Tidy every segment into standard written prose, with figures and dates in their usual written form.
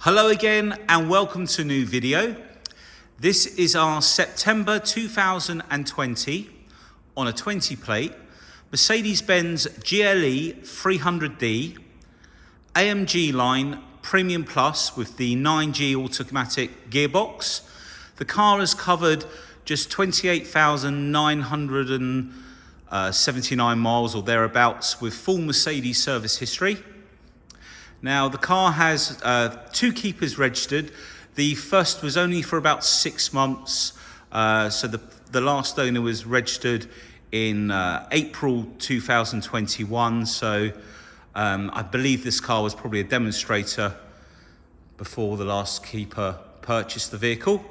Hello again and welcome to a new video. This is our September 2020 on a 20 plate Mercedes Benz GLE 300d AMG line Premium Plus with the 9G automatic gearbox. The car has covered just 28,979 miles or thereabouts with full Mercedes service history. Now the car has two keepers registered. The first was only for about 6 months. So the last owner was registered in April 2021. So I believe this car was probably a demonstrator before the last keeper purchased the vehicle.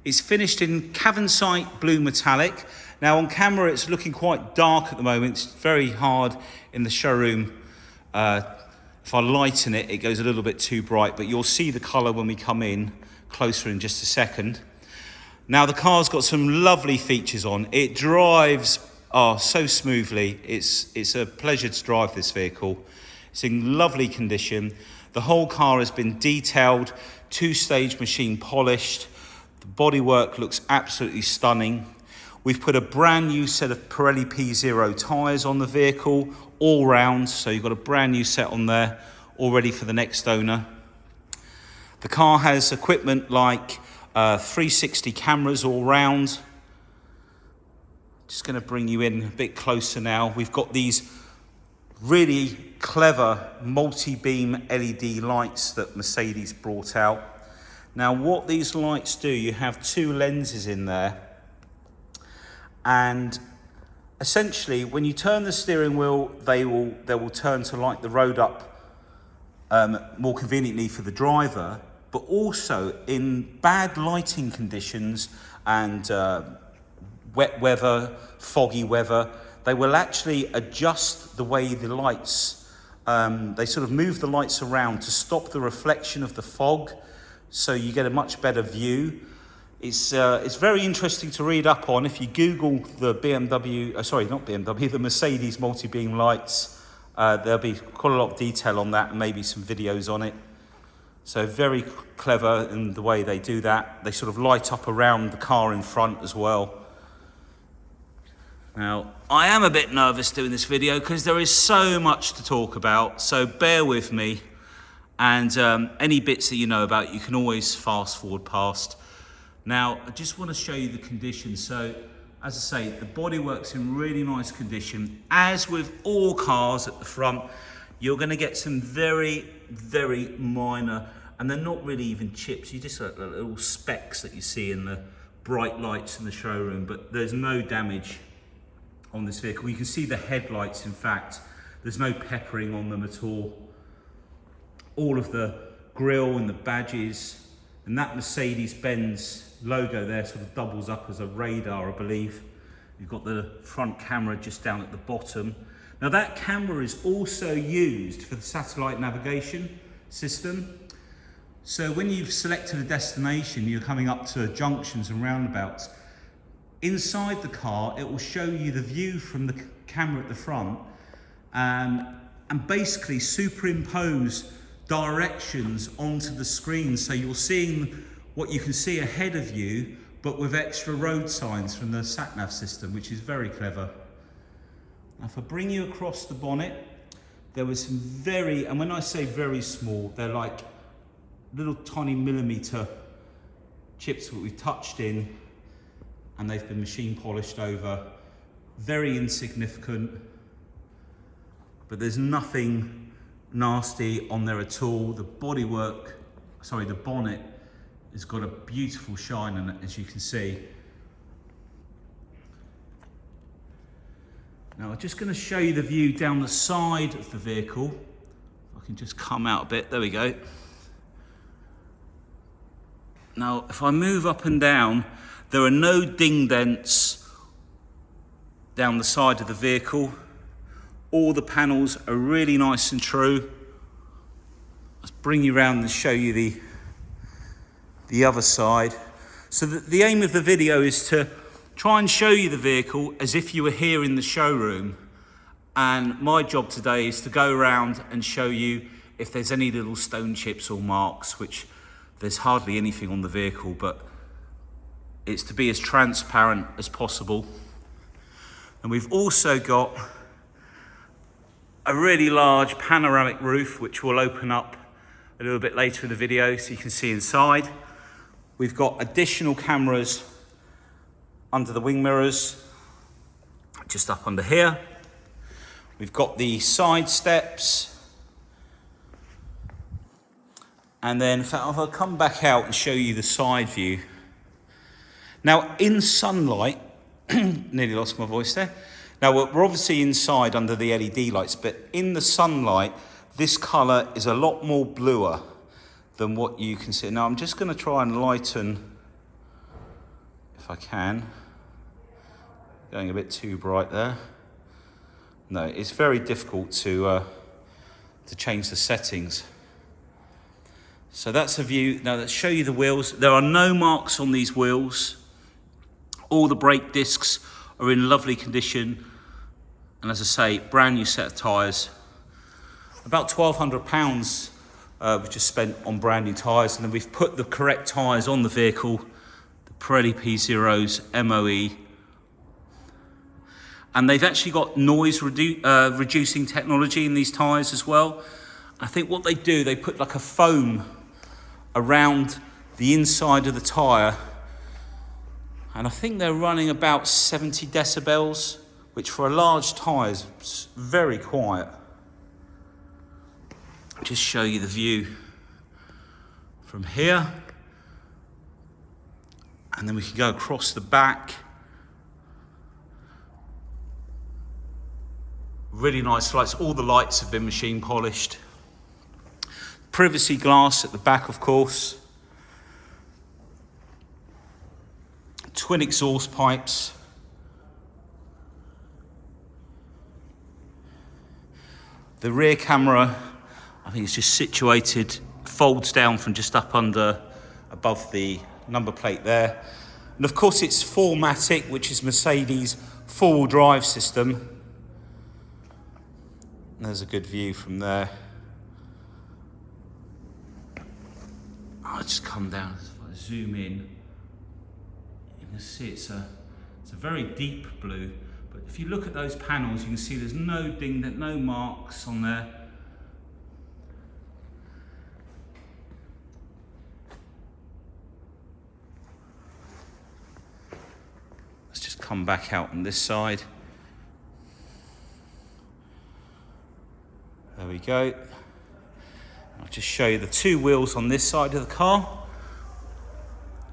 It's finished in Cavansite Blue Metallic. Now on camera it's looking quite dark at the moment. It's very hard in the showroom. If I lighten it, it goes a little bit too bright, but you'll see the colour when we come in closer in just a second. Now the car's got some lovely features on. It drives so smoothly. It's a pleasure to drive this vehicle. It's in lovely condition. The whole car has been detailed, two-stage machine polished. The bodywork looks absolutely stunning. We've put a brand new set of Pirelli P-ZERO tyres on the vehicle, all round, so you've got a brand new set on there, all ready for the next owner. The car has equipment like 360 cameras all round. Just going to bring you in a bit closer now. We've got these really clever multi-beam LED lights that Mercedes brought out. Now what these lights do, you have two lenses in there, and essentially when you turn the steering wheel, they will turn to light the road up more conveniently for the driver, but also in bad lighting conditions and wet weather, foggy weather, they will actually adjust the way the lights, they sort of move the lights around to stop the reflection of the fog, so you get a much better view. It's very interesting to read up on. If you Google the the Mercedes multi-beam lights, there'll be quite a lot of detail on that and maybe some videos on it. So very clever in the way they do that. They sort of light up around the car in front as well. Now, I am a bit nervous doing this video because there is so much to talk about, so bear with me. And any bits that you know about, you can always fast forward past. Now, I just want to show you the condition. So, as I say, the bodywork's in really nice condition. As with all cars at the front, you're going to get some very, very minor, and they're not really even chips. You just got little specks that you see in the bright lights in the showroom, but there's no damage on this vehicle. You can see the headlights, in fact. There's no peppering on them at all. All of the grille and the badges, and that Mercedes Benz logo there sort of doubles up as a radar, I believe. You've got the front camera just down at the bottom. Now that camera is also used for the satellite navigation system. So when you've selected a destination, you're coming up to junctions and roundabouts, inside the car it will show you the view from the camera at the front, and basically superimpose directions onto the screen, so you're seeing what you can see ahead of you, but with extra road signs from the sat-nav system, which is very clever. Now if I bring you across the bonnet, there was some very, and when I say very small, they're like little tiny millimeter chips that we've touched in, and they've been machine polished over. Very insignificant, but there's nothing nasty on there at all. The bodywork, the bonnet has got a beautiful shine on it, as you can see. Now I'm just going to show you the view down the side of the vehicle. If I can just come out a bit, there we go. Now if I move up and down, there are no ding dents down the side of the vehicle. All the panels are really nice and true. Let's bring you around and show you the other side. So the aim of the video is to try and show you the vehicle as if you were here in the showroom. And my job today is to go around and show you if there's any little stone chips or marks, which There's hardly anything on the vehicle, but it's to be as transparent as possible. And we've also got a really large panoramic roof, which will open up a little bit later in the video so you can see inside. We've got additional cameras under the wing mirrors, just up under here. We've got the side steps. And then if I'll come back out and show you the side view. Now in sunlight, nearly lost my voice there. Now we're obviously inside under the LED lights, but in the sunlight, this colour is a lot more bluer than what you can see. Now I'm just going to try and lighten, if I can. Going a bit too bright there. No, it's very difficult to change the settings. So that's a view. Now let's show you the wheels. There are no marks on these wheels. All the brake discs are in lovely condition. And as I say, brand new set of tyres. About £1,200 we've just spent on brand new tyres. And then we've put the correct tyres on the vehicle. The Pirelli P-ZEROs, MOE. And they've actually got noise reducing technology in these tyres as well. I think what they do, they put like a foam around the inside of the tyre, and I think they're running about 70 decibels, which for a large tyre is very quiet. Just show you the view from here, and then we can go across the back. Really nice lights. All the lights have been machine polished. Privacy glass at the back, of course. Twin exhaust pipes. The rear camera, I think it's just situated, folds down from just up under, above the number plate there. And of course it's 4MATIC, which is Mercedes' four-wheel drive system. There's a good view from there. I'll just come down, if I zoom in, you can see it's a very deep blue, but if you look at those panels, you can see there's no ding, no marks on there. Let's just come back out on this side. There we go. I'll just show you the two wheels on this side of the car.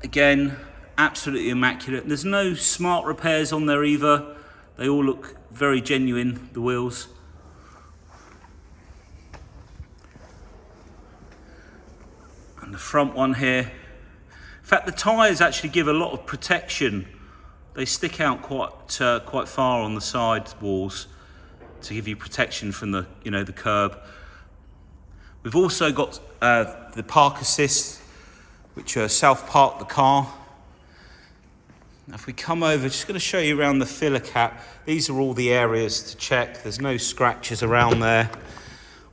Again, absolutely immaculate. There's no smart repairs on there either. They all look very genuine, the wheels. And the front one here. In fact, the tyres actually give a lot of protection. They stick out quite far on the side walls to give you protection from the, the curb. We've also got the park assist, which self-park the car. Now if we come over, just going to show you around the filler cap. These are all the areas to check. There's no scratches around there.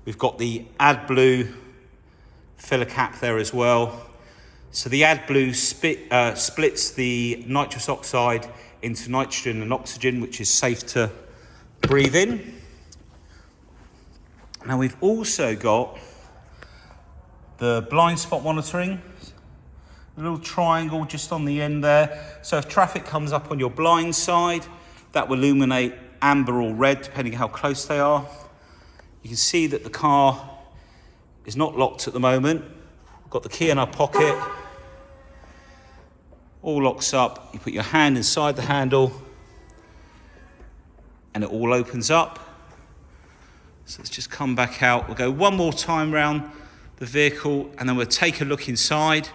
We've got the AdBlue filler cap there as well. So the AdBlue splits the nitrous oxide into nitrogen and oxygen, which is safe to breathe in. Now we've also got the blind spot monitoring, a little triangle just on the end there. So if traffic comes up on your blind side, that will illuminate amber or red depending how close they are. You can see that the car is not locked at the moment. We've got the key in our pocket. All locks up. You put your hand inside the handle and it all opens up. So let's just come back out. We'll go one more time round the vehicle and then we'll take a look inside.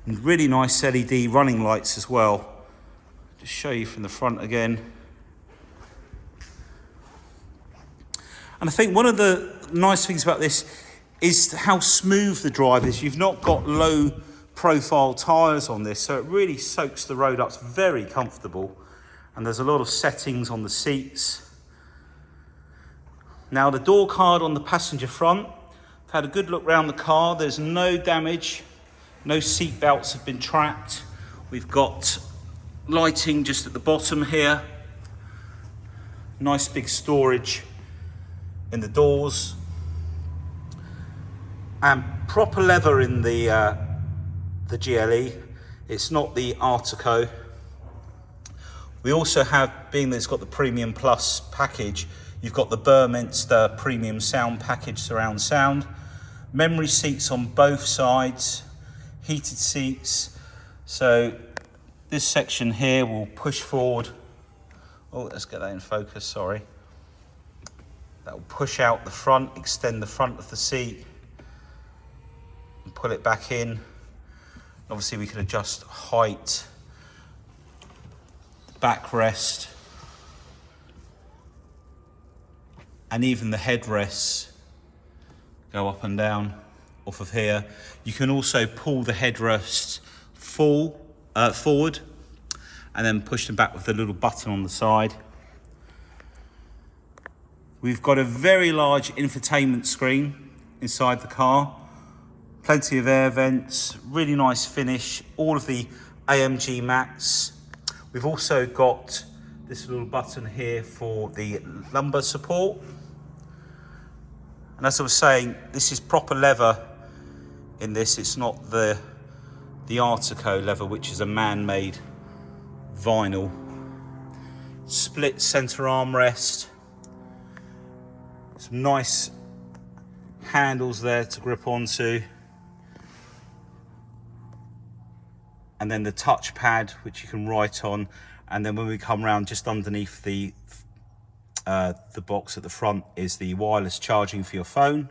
And really nice LED running lights as well. Just show you from the front again. And I think one of the nice things about this is how smooth the drive is. You've not got low profile tyres on this, so it really soaks the road up. It's very comfortable. And there's a lot of settings on the seats. Now the door card on the passenger front, I've had a good look around the car. There's no damage. No seat belts have been trapped. We've got lighting just at the bottom here. Nice big storage in the doors. And proper leather in the GLE. It's not the Artico. We also have, being that it's got the Premium Plus package, you've got the BURMESTER Premium Sound Package surround sound. Memory seats on both sides. Heated seats. So this section here will push forward. Oh, let's get that in focus, sorry. That will push out the front, extend the front of the seat, and pull it back in. Obviously we can adjust height, backrest, and even the headrests go up and down off of here. You can also pull the headrests forward and then push them back with the little button on the side. We've got a very large infotainment screen inside the car. Plenty of air vents, really nice finish, all of the AMG mats. We've also got this little button here for the lumbar support. And as I was saying, this is proper leather in this. It's not the Artico leather, which is a man-made vinyl. Split center armrest. Some nice handles there to grip onto. And then the touchpad, which you can write on. And then when we come around, just underneath the box at the front is the wireless charging for your phone.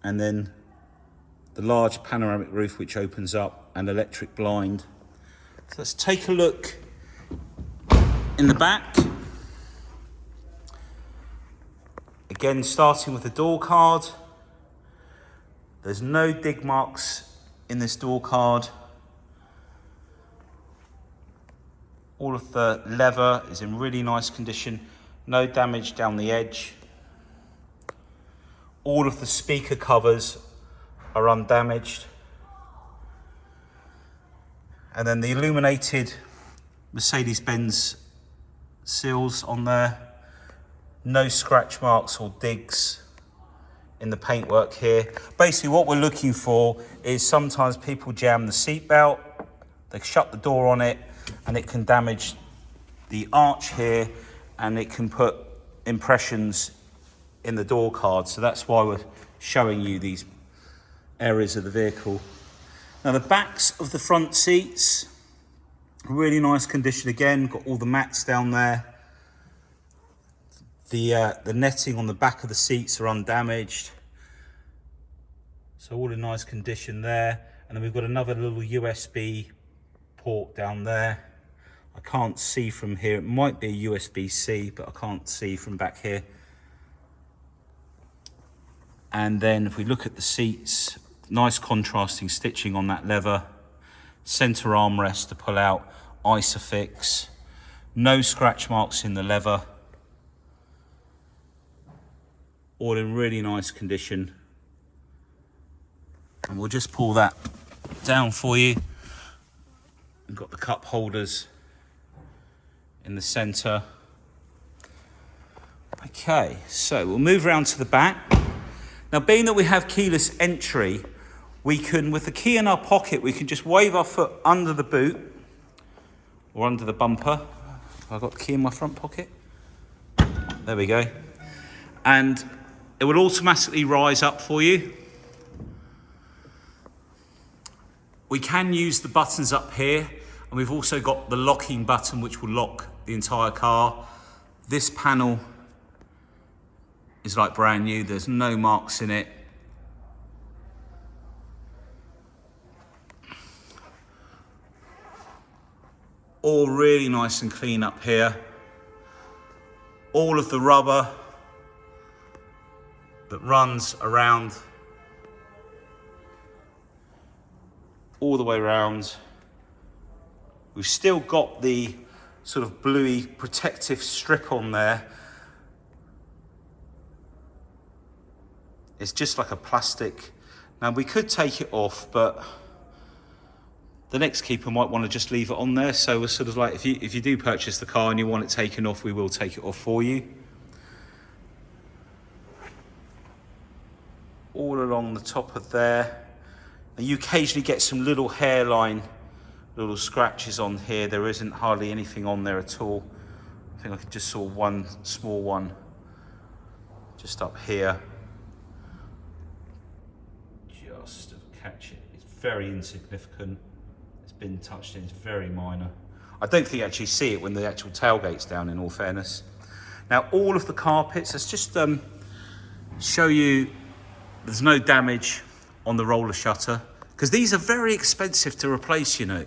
And then the large panoramic roof, which opens up, and electric blind. So let's take a look in the back. Again, starting with the door card. There's no dig marks in this door card. All of the leather is in really nice condition. No damage down the edge. All of the speaker covers are undamaged. And then the illuminated Mercedes Benz seals on there. No scratch marks or digs in the paintwork here. Basically what we're looking for is sometimes people jam the seat belt, they shut the door on it, and it can damage the arch here, and it can put impressions in the door card. So that's why we're showing you these areas of the vehicle. Now the backs of the front seats, really nice condition again, got all the mats down there. The netting on the back of the seats are undamaged. So all in nice condition there. And then we've got another little USB port down there. I can't see from here. It might be a USB-C, but I can't see from back here. And then if we look at the seats, nice contrasting stitching on that leather. Center armrest to pull out, Isofix. No scratch marks in the leather. All in really nice condition. And we'll just pull that down for you. We've got the cup holders in the center. Okay, so we'll move around to the back. Now, being that we have keyless entry, we can, with the key in our pocket, we can just wave our foot under the boot or under the bumper. I've got the key in my front pocket. There we go. And it will automatically rise up for you. We can use the buttons up here, and we've also got the locking button which will lock the entire car. This panel is like brand new, there's no marks in it. All really nice and clean up here. All of the rubber that runs around all the way around. We've still got the sort of bluey protective strip on there. It's just like a plastic. Now we could take it off, but the next keeper might want to just leave it on there. So we're sort of like, if you do purchase the car and you want it taken off, we will take it off for you. All along the top of there. And you occasionally get some little hairline, little scratches on here. There isn't hardly anything on there at all. I think I just saw one small one just up here. Just to catch it. It's very insignificant. It's been touched in, it's very minor. I don't think you actually see it when the actual tailgate's down, in all fairness. Now, all of the carpets, let's just show you there's no damage on the roller shutter, because these are very expensive to replace, you know.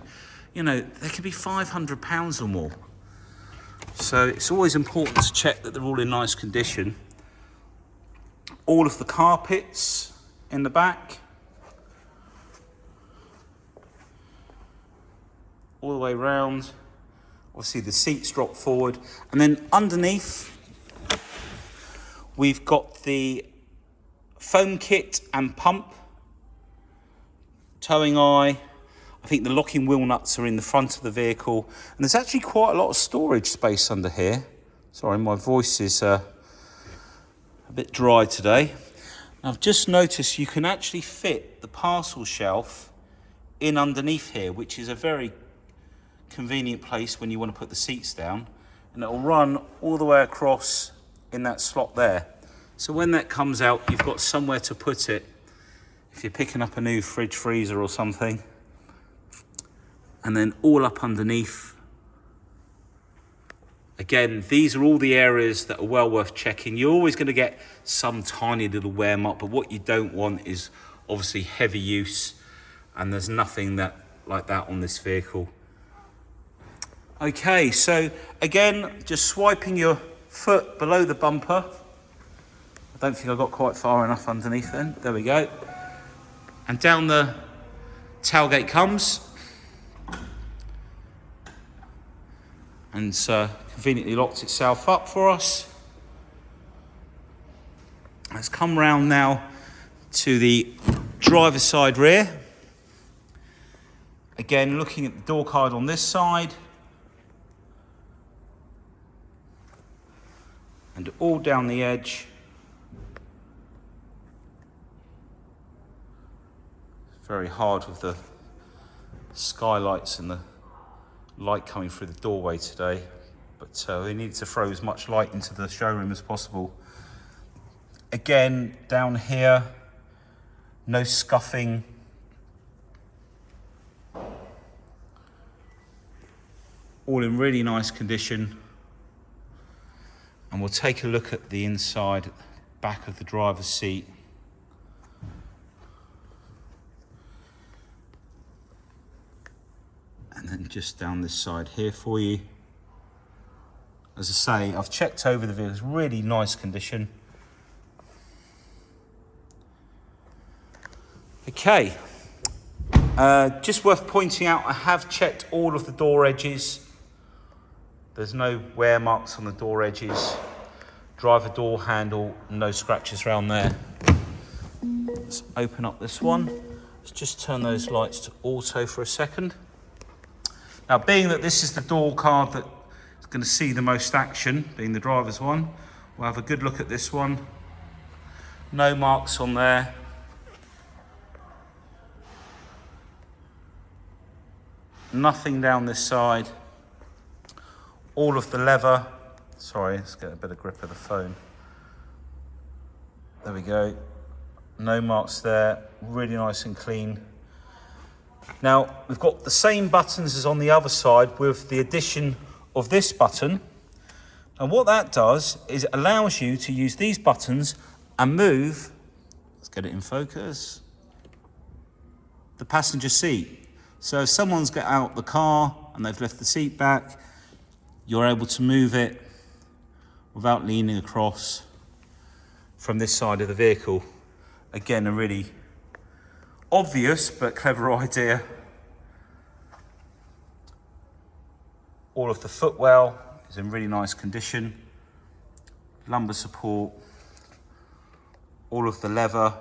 They can be £500 or more. So it's always important to check that they're all in nice condition. All of the carpets in the back, all the way round. Obviously the seats drop forward, and then underneath we've got the foam kit and pump, towing eye. I think the locking wheel nuts are in the front of the vehicle, and there's actually quite a lot of storage space under here. Sorry, my voice is a bit dry today. I've just noticed you can actually fit the parcel shelf in underneath here, which is a very convenient place when you want to put the seats down, and it'll run all the way across in that slot there. So when that comes out, you've got somewhere to put it if you're picking up a new fridge, freezer or something. And then all up underneath. Again, these are all the areas that are well worth checking. You're always going to get some tiny little wear mark, but what you don't want is obviously heavy use, and there's nothing like that on this vehicle. Okay, so again, just swiping your foot below the bumper. I don't think I got quite far enough underneath then. There we go. And down the tailgate comes. And conveniently locked itself up for us. Let's come round now to the driver's side rear. Again, looking at the door card on this side. And all down the edge. Very hard with the skylights and the light coming through the doorway today, but we need to throw as much light into the showroom as possible. Again, down here, no scuffing. All in really nice condition. And we'll take a look at the inside, back of the driver's seat. And then just down this side here for you. As I say, I've checked over the vehicle, it's really nice condition. Okay, just worth pointing out, I have checked all of the door edges. There's no wear marks on the door edges. Driver door handle, no scratches around there. Let's open up this one. Let's just turn those lights to auto for a second. Now, being that this is the door card that is going to see the most action, being the driver's one, we'll have a good look at this one. No marks on there. Nothing down this side. All of the leather. Sorry, let's get a better grip of the phone. There we go. No marks there. Really nice and clean. Now, we've got the same buttons as on the other side with the addition of this button. And what that does is it allows you to use these buttons and move, let's get it in focus, the passenger seat. So if someone's got out the car and they've left the seat back, you're able to move it without leaning across from this side of the vehicle. Again, a really obvious but clever idea. All of the footwell is in really nice condition. Lumbar support, all of the leather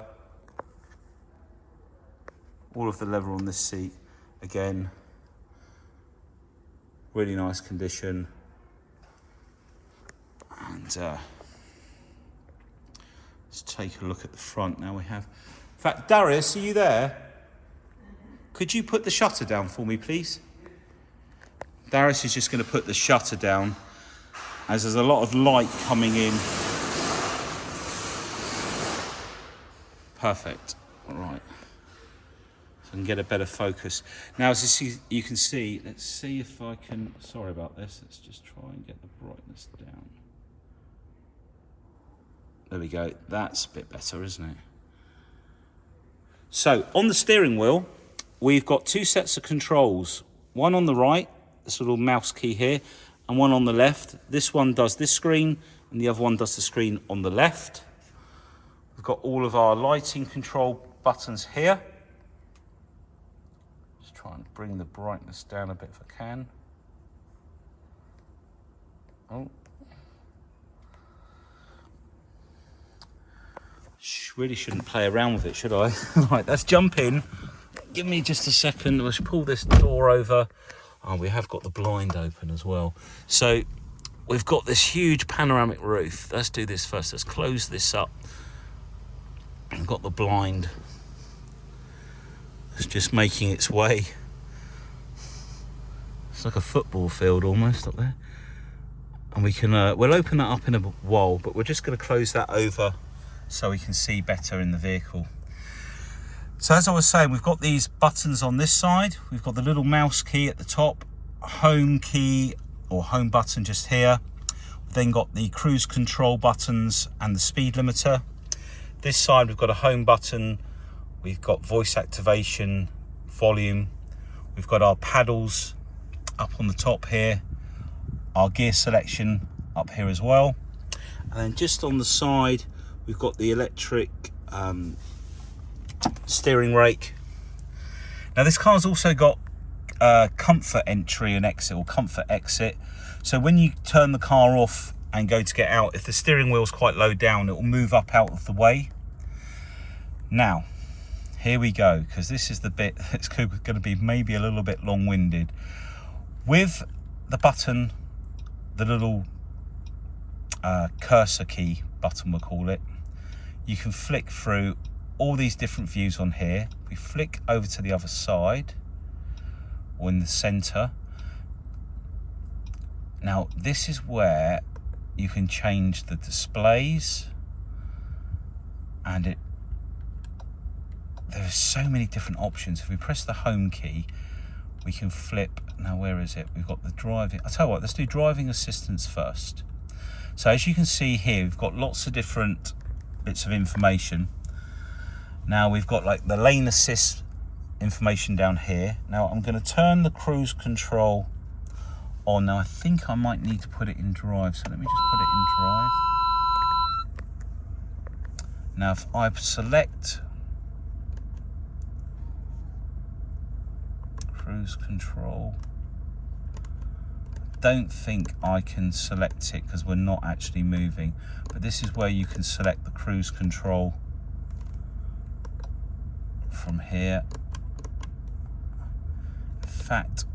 on this seat, again, really nice condition. And let's take a look at the front now. We have, in fact, Darius, are you there? Could you put the shutter down for me, please? Darius is just going to put the shutter down as there's a lot of light coming in. Perfect. All right. So I can get a better focus. Now, as you can see, let's see if I can, sorry about this, let's just try and get the brightness down. There we go. That's a bit better, isn't it? So on the steering wheel, we've got two sets of controls. One on the right, this little mouse key here, and one on the left. This one does this screen, and the other one does the screen on the left. We've got all of our lighting control buttons here. Just try and bring the brightness down a bit if I can. Oh. Really shouldn't play around with it, should I? Right, let's jump in. Give me just a second. Let's pull this door over. Oh, we have got the blind open as well. So we've got this huge panoramic roof. Let's do this first. Let's close this up. We've got the blind. It's just making its way. It's like a football field almost up there. And we can, we'll open that up in a while, but we're just going to close that over so we can see better in the vehicle. So as I was saying, we've got these buttons on this side. We've got the little mouse key at the top, home key or home button just here. We've then got the cruise control buttons and the speed limiter. This side we've got a home button, we've got voice activation, volume, we've got our paddles up on the top here, our gear selection up here as well. And then just on the side, we've got the electric steering rake. Now this car's also got comfort entry and exit, or comfort exit. So when you turn the car off and go to get out, if the steering wheel's quite low down, it will move up out of the way. Now, here we go, because this is the bit that's going to be maybe a little bit long-winded. With the button, the little cursor key button we'll call it, you can flick through all these different views on here. We flick over to the other side or in the center. Now this is where you can change the displays, and there are so many different options. If we press the home key, we can flip. Now where is it? We've got the driving. I'll tell you what, let's do driving assistance first. So as you can see here, we've got lots of different bits of information. Now we've got like the lane assist information down here. Now I'm going to turn the cruise control on. Now I think I might need to put it in drive, so let me just put it in drive. Now if I select cruise control, I don't think I can select it because we're not actually moving, but this is where you can select the cruise control from here. In fact,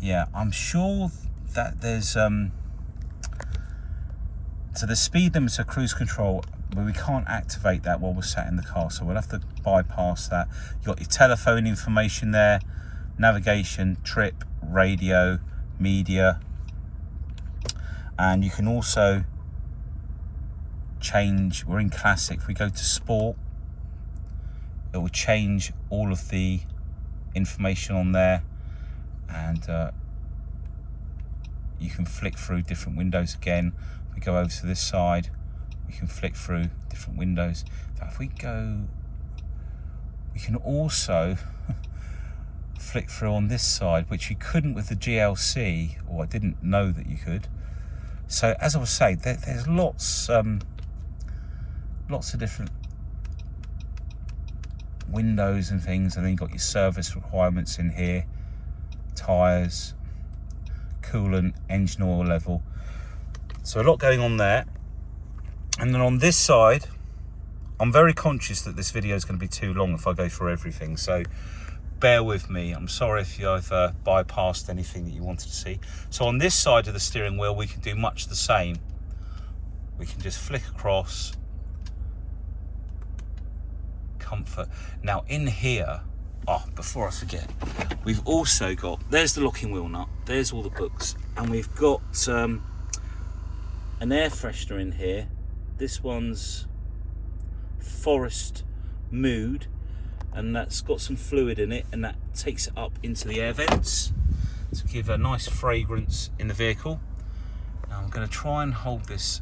yeah, I'm sure that there's so the speed limiter cruise control, but we can't activate that while we're sat in the car, so we'll have to bypass that. You've got your telephone information there, navigation, trip, radio, media, and you can also change. We're in classic. If we go to sport, it will change all of the information on there, and you can flick through different windows again. If we go over to this side, we can flick through different windows. If we go, we can also flick through on this side, which you couldn't with the GLC, or I didn't know that you could. So as I was saying, there's lots of different windows and things, and then you've got your service requirements in here, tyres, coolant, engine oil level. So a lot going on there. And then on this side, I'm very conscious that this video is going to be too long if I go through everything, so bear with me. I'm sorry if I've bypassed anything that you wanted to see. So on this side of the steering wheel, we can do much the same. We can just flick across. Comfort. Now in here, before I forget, we've also got, there's the locking wheel nut, there's all the books, and we've got an air freshener in here. This one's Forest Mood, and that's got some fluid in it, and that takes it up into the air vents to give a nice fragrance in the vehicle. Now I'm going to try and hold this,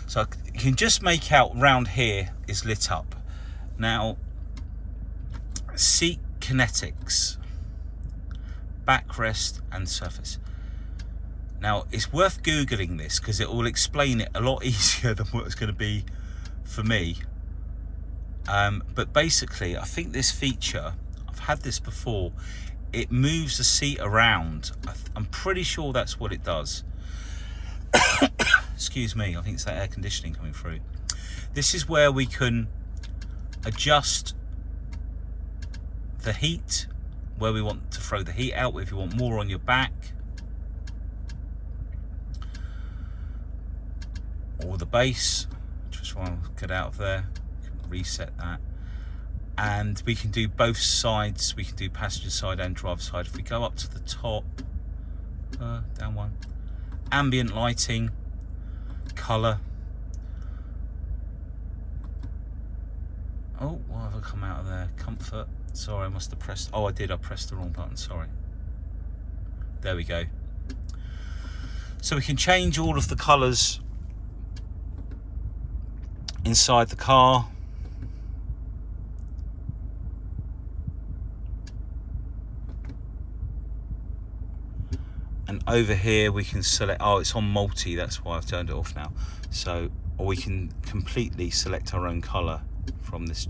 so you can just make out round here is lit up. Now, seat kinetics, backrest and surface. Now it's worth googling this because it will explain it a lot easier than what it's going to be for me. But basically, I think this feature, I've had this before, it moves the seat around. I'm pretty sure that's what it does. Excuse me, I think it's that air conditioning coming through. This is where we can adjust the heat, where we want to throw the heat out, if you want more on your back, or the base. Just want to get out of there, reset that. And we can do both sides, we can do passenger side and driver side. If we go up to the top, down one, ambient lighting, colour. Oh, why have I come out of there? Comfort. Sorry, I must have pressed, I pressed the wrong button, sorry. There we go. So we can change all of the colours inside the car. And over here we can select, it's on multi, that's why I've turned it off now. So, or we can completely select our own colour from this.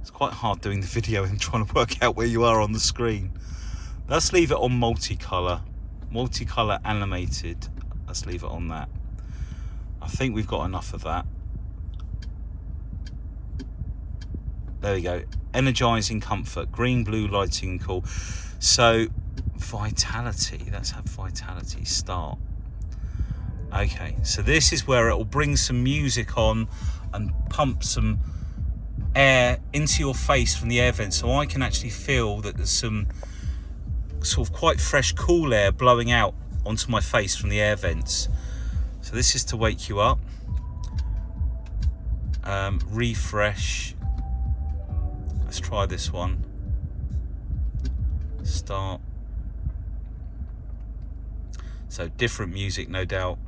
It's quite hard doing the video and trying to work out where you are on the screen. Let's leave it on multicolour animated. Let's leave it on that. I think we've got enough of that. There we go. Energising comfort, green, blue, lighting, and cool. So vitality, let's have vitality start. Okay, so this is where it will bring some music on and pump some air into your face from the air vent, so I can actually feel that there's some sort of quite fresh, cool air blowing out onto my face from the air vents. So this is to wake you up. Refresh. Let's try this one. Start. So different music, no doubt.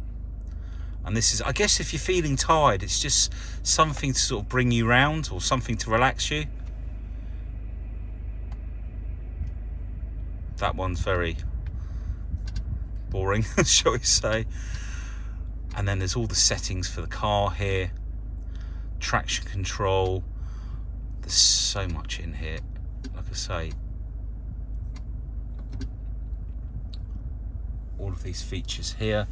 And this is, I guess if you're feeling tired, it's just something to sort of bring you round, or something to relax you. That one's very boring, shall we say. And then there's all the settings for the car here. Traction control. There's so much in here, like I say. All of these features here.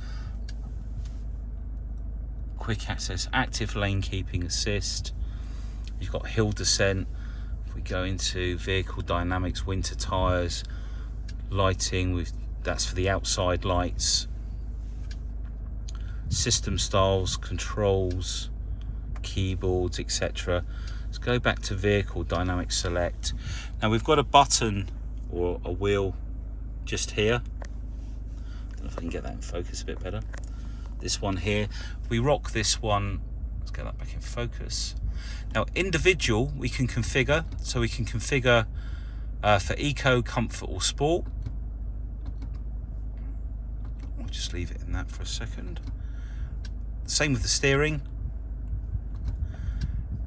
Quick access, active lane keeping assist. You've got hill descent. If we go into vehicle dynamics, winter tyres, lighting, that's for the outside lights. System styles, controls, keyboards, etc. Let's go back to vehicle dynamic select. Now we've got a button or a wheel just here. I don't know if I can get that in focus a bit better. This one here, we rock this one. Let's get that back in focus. Now individual we can configure, so we can configure for eco, comfort or sport. I'll just leave it in that for a second. Same with the steering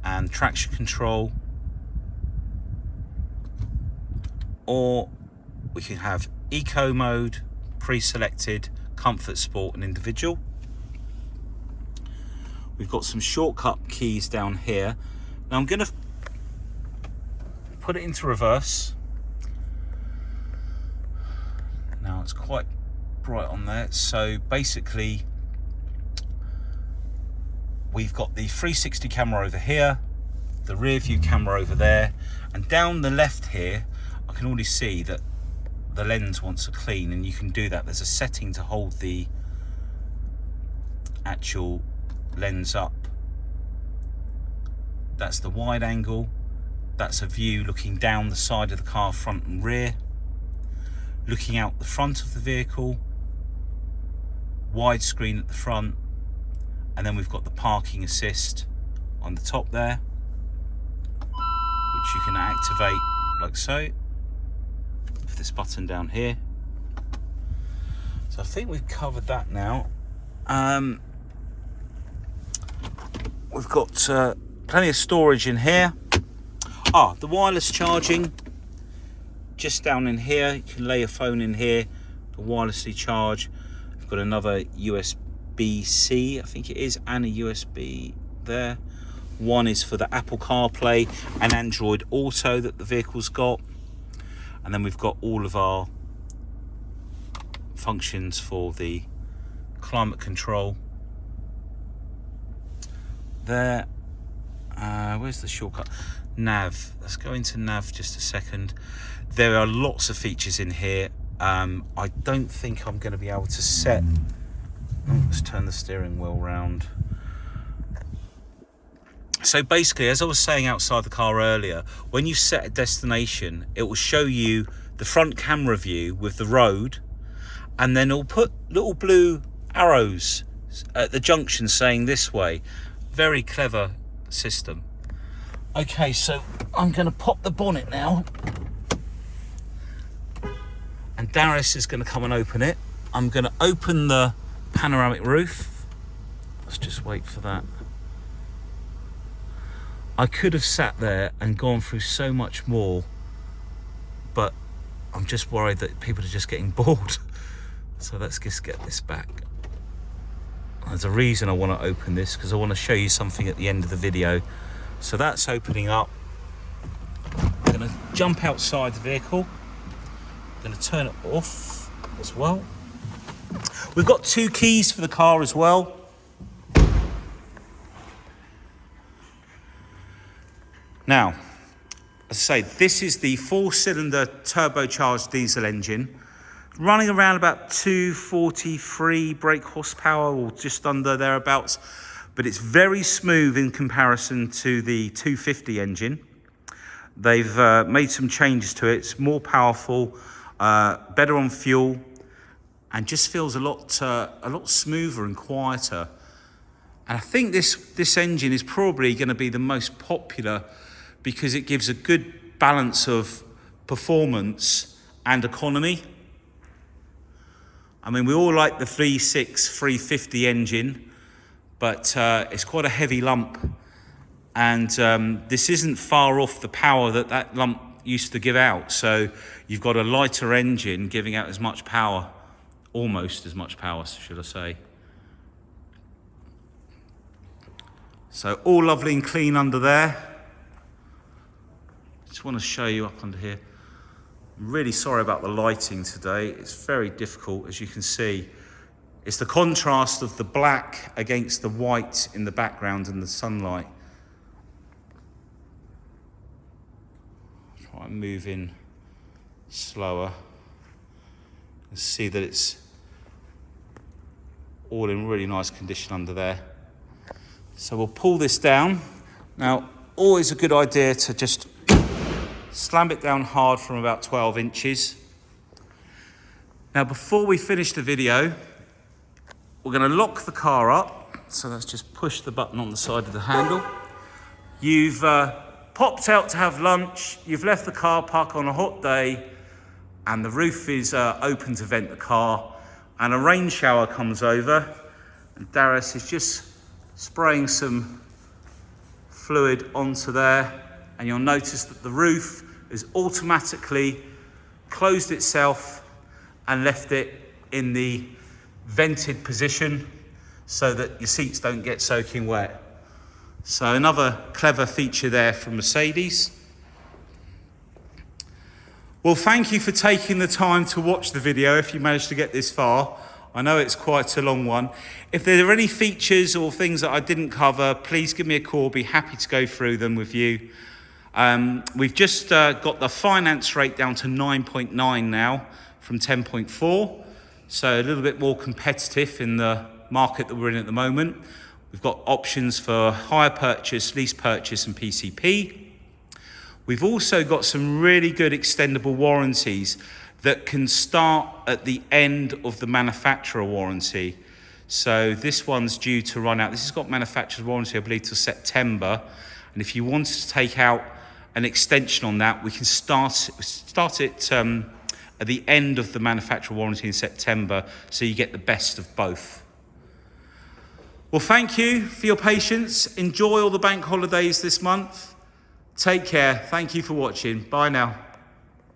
and traction control, or we can have eco mode, pre-selected, comfort, sport and individual. We've got some shortcut keys down here. Now I'm going to put it into reverse. Now it's quite bright on there. So basically, we've got the 360 camera over here, the rear view camera over there, and down the left here, I can already see that the lens wants a clean, and you can do that. There's a setting to hold the actual lens up. That's the wide angle. That's a view looking down the side of the car, front and rear. Looking out the front of the vehicle, widescreen at the front, and then we've got the parking assist on the top there, which you can activate like so, with this button down here. So I think we've covered that now. We've got plenty of storage in here. The wireless charging, just down in here. You can lay your phone in here to wirelessly charge. We've got another USB-C, I think it is, and a USB there. One is for the Apple CarPlay and Android Auto that the vehicle's got. And then we've got all of our functions for the climate control there. Where's the shortcut? Nav. Let's go into nav just a second. There are lots of features in here. I don't think I'm going to be able to set. Let's turn the steering wheel round. So basically, as I was saying outside the car earlier, when you set a destination, it will show you the front camera view with the road, and then it'll put little blue arrows at the junction saying this way. Very clever system. Okay, so I'm going to pop the bonnet now, and Darius is going to come and open it. I'm going to open the panoramic roof. Let's just wait for that. I could have sat there and gone through so much more, but I'm just worried that people are just getting bored. So let's just get this back. There's a reason I want to open this, because I want to show you something at the end of the video. So that's opening up. I'm going to jump outside the vehicle. I'm going to turn it off as well. We've got 2 keys for the car as well. Now, as I say, this is the 4-cylinder turbocharged diesel engine, running around about 243 brake horsepower, or just under thereabouts, but it's very smooth in comparison to the 250 engine. They've made some changes to it. It's more powerful, better on fuel, and just feels a lot smoother and quieter. And I think this engine is probably going to be the most popular, because it gives a good balance of performance and economy. I mean, we all like the V6 350 engine, but it's quite a heavy lump, and this isn't far off the power that lump used to give out. So you've got a lighter engine giving out as much power, almost as much power, should I say. So all lovely and clean under there. Just want to show you up under here. I'm really sorry about the lighting today. It's very difficult, as you can see. It's the contrast of the black against the white in the background and the sunlight. Try and move in slower and see that it's all in really nice condition under there. So we'll pull this down. Now, always a good idea to just slam it down hard from about 12 inches. Now, before we finish the video, we're going to lock the car up. So let's just push the button on the side of the handle. You've popped out to have lunch. You've left the car park on a hot day, and the roof is open to vent the car, and a rain shower comes over, and Darius is just spraying some fluid onto there, and you'll notice that the roof has automatically closed itself and left it in the vented position. so that your seats don't get soaking wet. So another clever feature there from Mercedes. Well, thank you for taking the time to watch the video if you managed to get this far. I know it's quite a long one. If there are any features or things that I didn't cover, please give me a call. I'll be happy to go through them with you. We've just got the finance rate down to 9.9 now from 10.4. So a little bit more competitive in the market that we're in at the moment. We've got options for hire purchase, lease purchase and PCP. We've also got some really good extendable warranties that can start at the end of the manufacturer warranty. So this one's due to run out. This has got manufacturer's warranty, I believe, till September. And if you wanted to take out an extension on that, we can start it at the end of the manufacturer warranty in September, so you get the best of both. Well, thank you for your patience. Enjoy all the bank holidays this month. Take care. Thank you for watching. Bye now.